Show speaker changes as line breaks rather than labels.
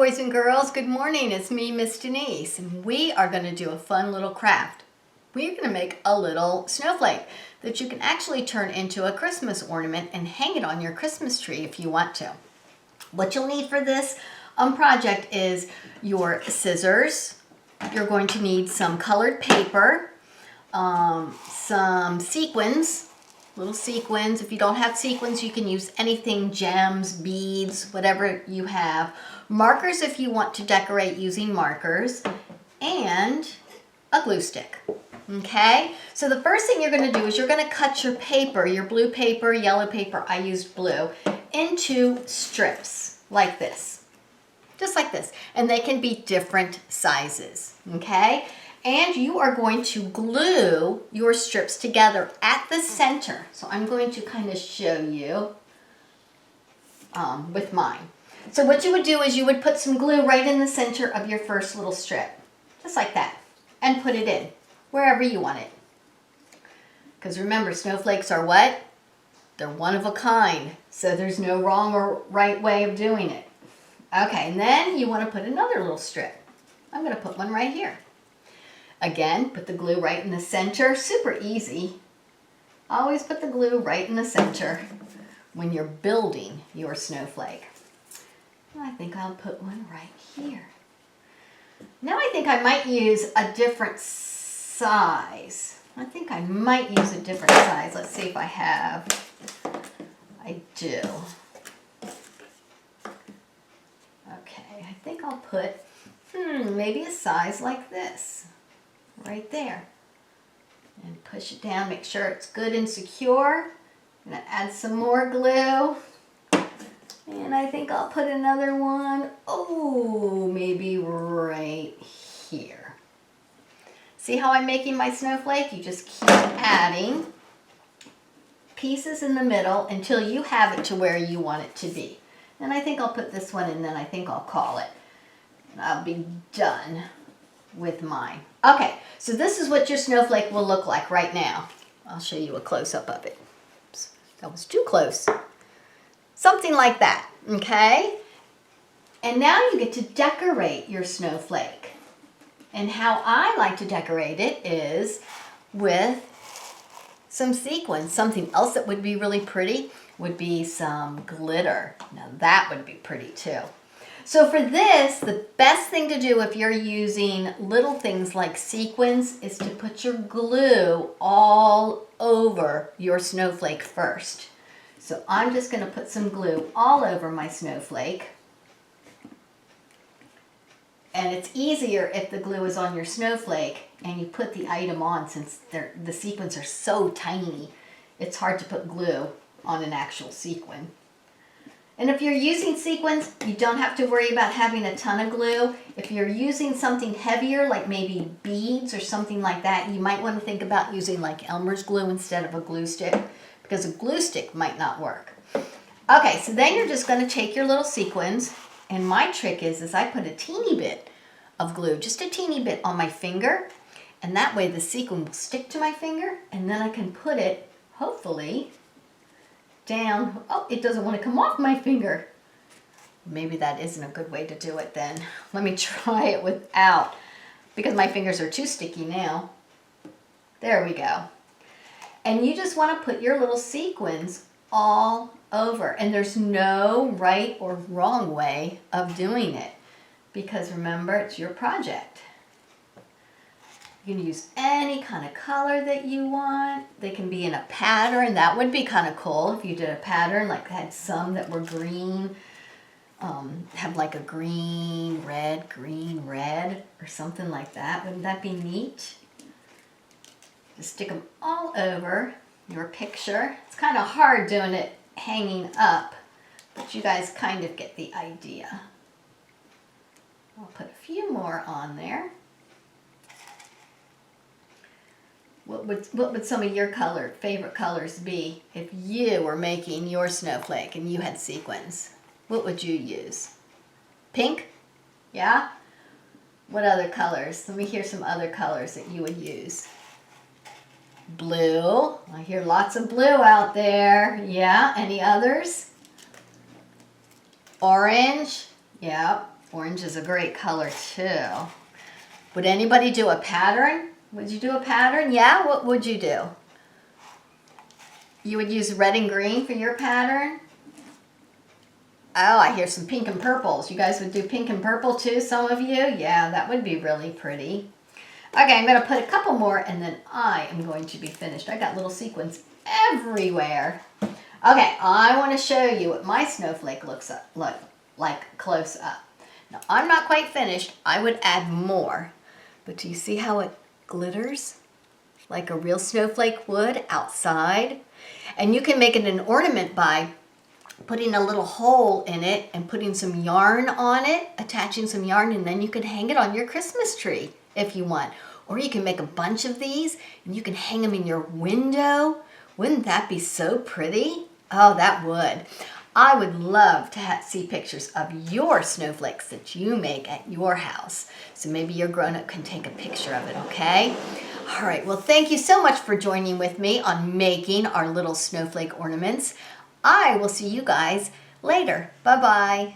boys and girls. Good morning. It's me, Miss Denise, and we are going to do a fun little craft. We're going to make a little snowflake that you can actually turn into a Christmas ornament and hang it on your Christmas tree if you want to. What you'll need for this project is your scissors. You're going to need some colored paper, some sequins, little sequins. If you don't have sequins, you can use anything, gems, beads, whatever you have. Markers if you want to decorate using markers, and a glue stick. Okay, so the first thing you're going to do is you're going to cut your paper, your blue paper, yellow paper, I used blue, into strips like this. Just like this. And they can be different sizes. Okay? And you are going to glue your strips together at the center. So I'm going to kind of show you with mine. So what you would do is you would put some glue right in the center of your first little strip. Just like that. And put it in wherever you want it. Because remember, snowflakes are what? They're one of a kind. So there's no wrong or right way of doing it. Okay, and then you want to put another little strip. I'm going to put one right here. Again, put the glue right in the center. Super easy. Always put the glue right in the center when you're building your snowflake. I think I'll put one right here. Now I think I might use a different size. Let's see if I have. I do. Okay, I think I'll put maybe a size like this. Right there. And push it down, make sure it's good and secure. I'm going to add some more glue. And I think I'll put another one, maybe right here. See how I'm making my snowflake? You just keep adding pieces in the middle until you have it to where you want it to be. And I think I'll put this one and then I think I'll call it. And I'll be done with mine. Okay, so this is what your snowflake will look like right now. I'll show you a close-up of it. Oops, that was too close. Something like that, okay? And now you get to decorate your snowflake. And how I like to decorate it is with some sequins. Something else that would be really pretty would be some glitter. Now that would be pretty too. So for this, the best thing to do if you're using little things like sequins is to put your glue all over your snowflake first. So I'm just going to put some glue all over my snowflake. And it's easier if the glue is on your snowflake and you put the item on, since the sequins are so tiny. It's hard to put glue on an actual sequin. And if you're using sequins, you don't have to worry about having a ton of glue. If you're using something heavier, like maybe beads or something like that, you might want to think about using like Elmer's glue instead of a glue stick, because a glue stick might not work. Okay, so then you're just going to take your little sequins, and my trick is I put a teeny bit of glue, just a teeny bit on my finger, and that way the sequin will stick to my finger, and then I can put it, hopefully, down. Oh, it doesn't want to come off my finger. Maybe that isn't a good way to do it then. Let me try it without, because my fingers are too sticky now. There we go. And you just want to put your little sequins all over. And there's no right or wrong way of doing it, because remember, it's your project. You can use any kind of color that you want. They can be in a pattern. That would be kind of cool if you did a pattern, like had some that were green, have like a green, red, or something like that. Wouldn't that be neat? Just stick them all over your picture. It's kind of hard doing it hanging up, but you guys kind of get the idea. I'll put a few more on there. What would some of your favorite colors be if you were making your snowflake and you had sequins? What would you use? Pink? Yeah? What other colors? Let me hear some other colors that you would use. Blue. I hear lots of blue out there. Yeah? Any others? Orange. Yeah. Orange is a great color too. Would anybody do a pattern? Would you do a pattern? Yeah, what would you do? You would use red and green for your pattern? Oh, I hear some pink and purples. You guys would do pink and purple too, some of you? Yeah, that would be really pretty. Okay, I'm going to put a couple more and then I am going to be finished. I got little sequins everywhere. Okay, I want to show you what my snowflake looks like close up. Now, I'm not quite finished. I would add more. But do you see how it glitters? Like a real snowflake would outside. And you can make it an ornament by putting a little hole in it and putting some yarn on it, attaching some yarn, and then you can hang it on your Christmas tree if you want. Or you can make a bunch of these and you can hang them in your window. Wouldn't that be so pretty? Oh, that would. I would love to see pictures of your snowflakes that you make at your house. So maybe your grown-up can take a picture of it, okay? All right, well, thank you so much for joining with me on making our little snowflake ornaments. I will see you guys later. Bye-bye.